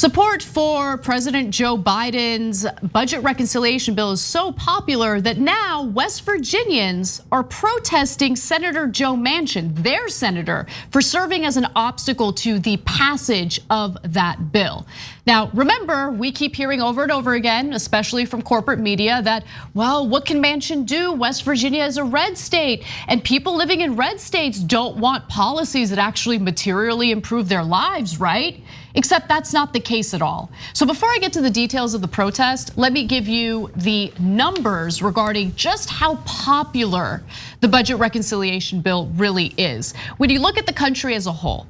Support for President Joe Biden's budget reconciliation bill is so popular that now West Virginians are protesting Senator Joe Manchin, their senator, for serving as an obstacle to the passage of that bill. Now, remember, we keep hearing over and over again, especially from corporate media, that, well, what can Manchin do? West Virginia is a red state, and people living in red states don't want policies that actually materially improve their lives, right? Except that's not the case at all. So before I get to the details of the protest, let me give you the numbers regarding just how popular the budget reconciliation bill really is. When you look at the country as a whole,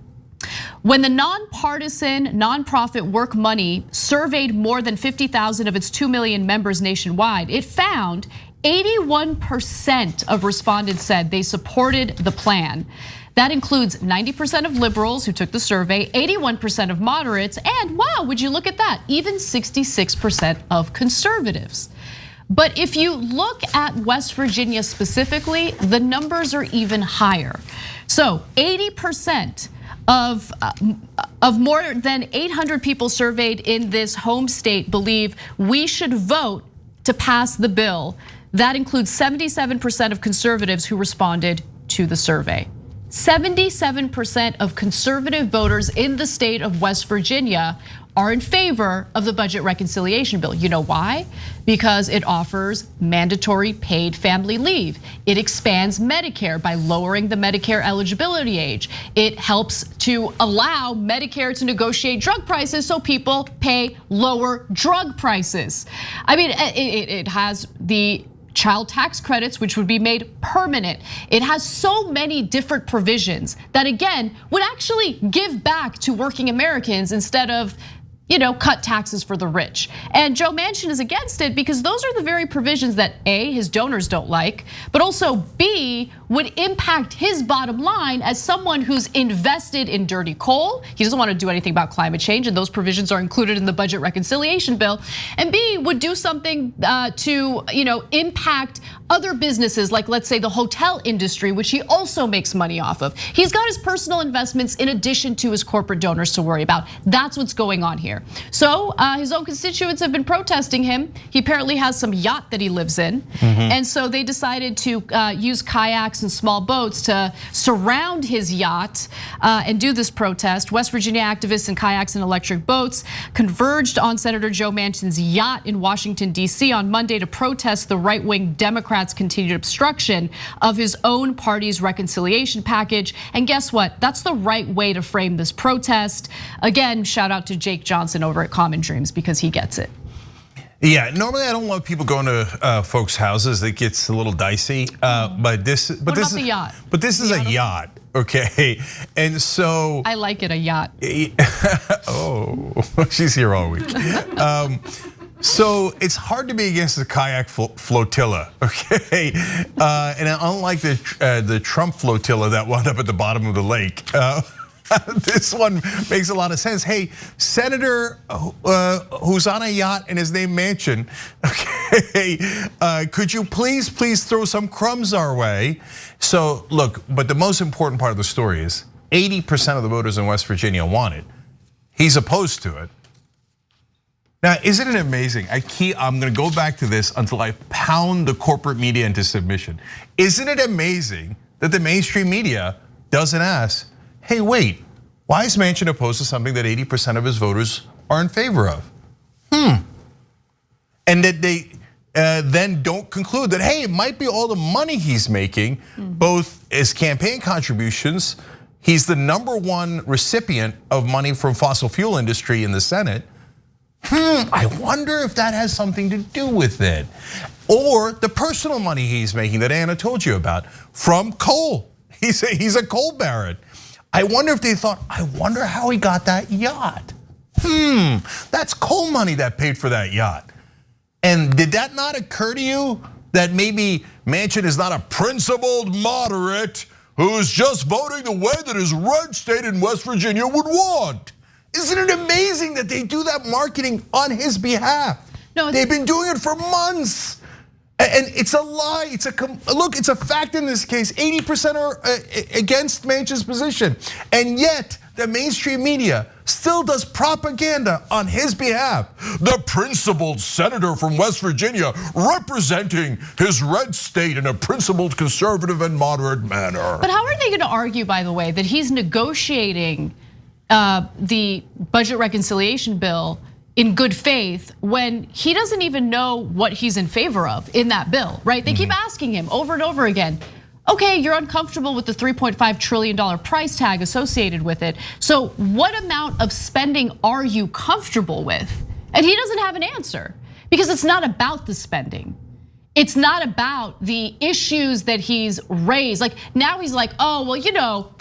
when the nonpartisan nonprofit Work Money surveyed more than 50,000 of its 2 million members nationwide, it found 81% of respondents said they supported the plan. That includes 90% of liberals who took the survey, 81% of moderates, and wow, would you look at that, even 66% of conservatives. But if you look at West Virginia specifically, the numbers are even higher. So 80% of more than 800 people surveyed in this home state believe we should vote to pass the bill. That includes 77% of conservatives who responded to the survey. 77% of conservative voters in the state of West Virginia are in favor of the budget reconciliation bill. You know why? Because it offers mandatory paid family leave. It expands Medicare by lowering the Medicare eligibility age. It helps to allow Medicare to negotiate drug prices so people pay lower drug prices. I mean, it has the child tax credits, which would be made permanent. It has so many different provisions that, again, would actually give back to working Americans instead of, cut taxes for the rich. And Joe Manchin is against it because those are the very provisions that A, his donors don't like, but also B, would impact his bottom line as someone who's invested in dirty coal. He doesn't want to do anything about climate change, and those provisions are included in the budget reconciliation bill. And B, would do something to impact other businesses, like let's say the hotel industry, which he also makes money off of. He's got his personal investments in addition to his corporate donors to worry about. That's what's going on here. So his own constituents have been protesting him. He apparently has some yacht that he lives in. And so they decided to use kayaks and small boats to surround his yacht and do this protest. West Virginia activists in kayaks and electric boats converged on Senator Joe Manchin's yacht in Washington, D.C. on Monday to protest the right-wing Democrats' continued obstruction of his own party's reconciliation package. And guess what? That's the right way to frame this protest. Again, shout out to Jake Johnson over at Common Dreams because he gets it. Yeah, normally I don't love people going to folks' houses. It gets a little dicey. But this is the yacht? But this is a yacht, okay? And so I like it, a yacht. Oh, she's here all week. So it's hard to be against the kayak flotilla, okay? And unlike the Trump flotilla that wound up at the bottom of the lake, this one makes a lot of sense. Hey, Senator who's on a yacht and his name Manchin, okay, could you please throw some crumbs our way? So look, but the most important part of the story is 80% of the voters in West Virginia want it. He's opposed to it. Now, isn't it amazing? I'm gonna go back to this until I pound the corporate media into submission. Isn't it amazing that the mainstream media doesn't ask, hey, wait, why is Manchin opposed to something that 80% of his voters are in favor of? And that they then don't conclude that, hey, it might be all the money he's making, both as campaign contributions. He's the #1 recipient of money from fossil fuel industry in the Senate. I wonder if that has something to do with it. Or the personal money he's making that Anna told you about from coal. He's a coal baron. I wonder if they thought, I wonder how he got that yacht. That's coal money that paid for that yacht. And did that not occur to you that maybe Manchin is not a principled moderate who's just voting the way that his red state in West Virginia would want? Isn't it amazing that they do that marketing on his behalf? No, they've been doing it for months. And it's a lie, look, it's a fact in this case. 80% are against Manchin's position. And yet, that mainstream media still does propaganda on his behalf. The principled senator from West Virginia representing his red state in a principled conservative and moderate manner. But how are they going to argue, by the way, that he's negotiating the budget reconciliation bill in good faith when he doesn't even know what he's in favor of in that bill, right? They keep asking him over and over again, okay, you're uncomfortable with the $3.5 trillion price tag associated with it. So what amount of spending are you comfortable with? And he doesn't have an answer because it's not about the spending. It's not about the issues that he's raised. Like now he's like, oh, well, you know,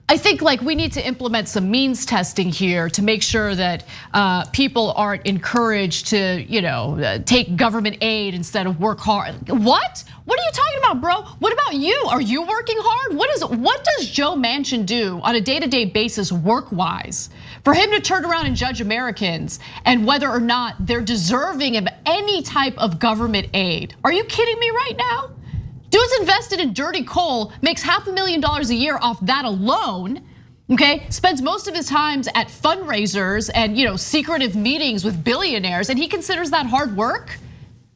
I think like we need to implement some means testing here to make sure that people aren't encouraged to, you know, take government aid instead of work hard. What? What are you talking about, bro? What about you? Are you working hard? What does Joe Manchin do on a day-to-day basis work-wise for him to turn around and judge Americans and whether or not they're deserving of any type of government aid? Are you kidding me right now? Dude's invested in dirty coal, makes $500,000 a year off that alone, okay? Spends most of his times at fundraisers and secretive meetings with billionaires, and he considers that hard work?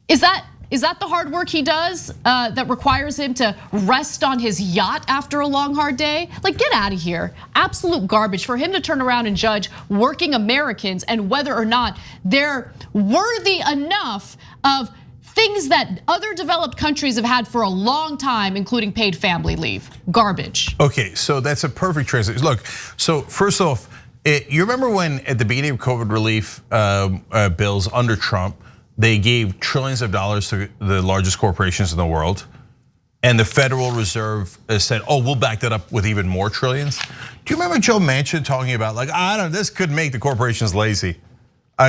Is that the hard work he does that requires him to rest on his yacht after a long, hard day? Like, get out of here. Absolute garbage for him to turn around and judge working Americans and whether or not they're worthy enough of things that other developed countries have had for a long time, including paid family leave. Garbage. Okay, so that's a perfect translation. Look, so first off, you remember when at the beginning of COVID relief bills under Trump, they gave trillions of dollars to the largest corporations in the world, and the Federal Reserve said, "Oh, we'll back that up with even more trillions." Do you remember Joe Manchin talking about like, I don't know, this could make the corporations lazy,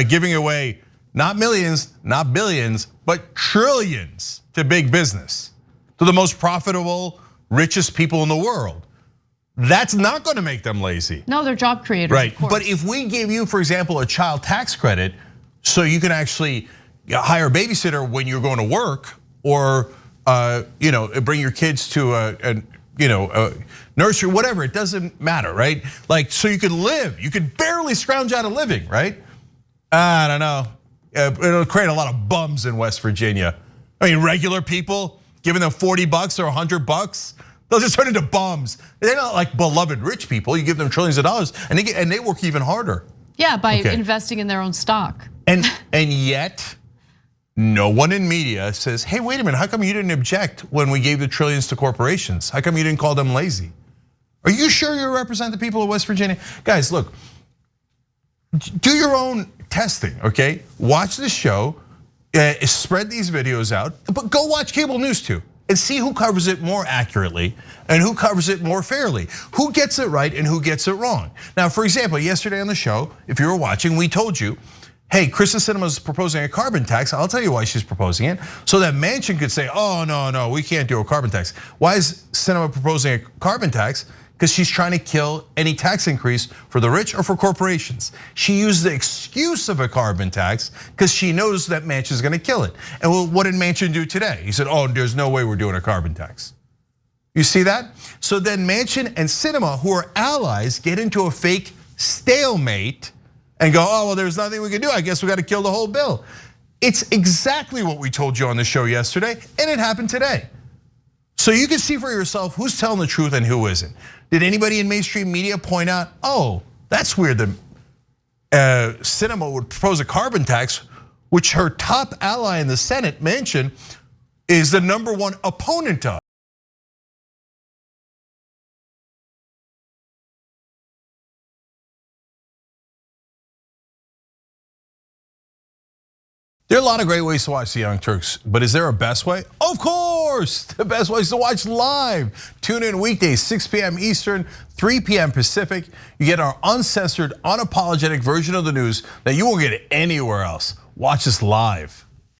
giving away not millions, not billions, but trillions to big business, to the most profitable, richest people in the world. That's not going to make them lazy. No, they're job creators. Right, but if we give you, for example, a child tax credit, so you can actually hire a babysitter when you're going to work, or bring your kids to a nursery, whatever, it doesn't matter, right? Like, so you can live, you could barely scrounge out a living, right? I don't know. It'll create a lot of bums in West Virginia. I mean, regular people, giving them $40 or $100, they'll just turn into bums. They're not like beloved rich people. You give them trillions of dollars, and they work even harder. Yeah, by investing in their own stock. And yet, no one in media says, hey, wait a minute, how come you didn't object when we gave the trillions to corporations? How come you didn't call them lazy? Are you sure you represent the people of West Virginia? Guys, look, do your own testing, okay? Watch the show, spread these videos out, but go watch cable news too and see who covers it more accurately and who covers it more fairly. Who gets it right and who gets it wrong. Now, for example, yesterday on the show, if you were watching, we told you, hey, Kristen Sinema is proposing a carbon tax. I'll tell you why she's proposing it. So that Manchin could say, oh, no, we can't do a carbon tax. Why is Sinema proposing a carbon tax? Because she's trying to kill any tax increase for the rich or for corporations. She used the excuse of a carbon tax because she knows that Manchin's gonna kill it. And what did Manchin do today? He said, oh, there's no way we're doing a carbon tax. You see that? So then Manchin and Sinema, who are allies, get into a fake stalemate and go, oh, well, there's nothing we can do. I guess we gotta kill the whole bill. It's exactly what we told you on the show yesterday, and it happened today. So you can see for yourself who's telling the truth and who isn't. Did anybody in mainstream media point out, oh, that's weird that Sinema would propose a carbon tax, which her top ally in the Senate, Manchin, is the #1 opponent of? There are a lot of great ways to watch the Young Turks, but is there a best way? Of course, the best way is to watch live. Tune in weekdays, 6 p.m. Eastern, 3 p.m. Pacific. You get our uncensored, unapologetic version of the news that you won't get anywhere else. Watch us live.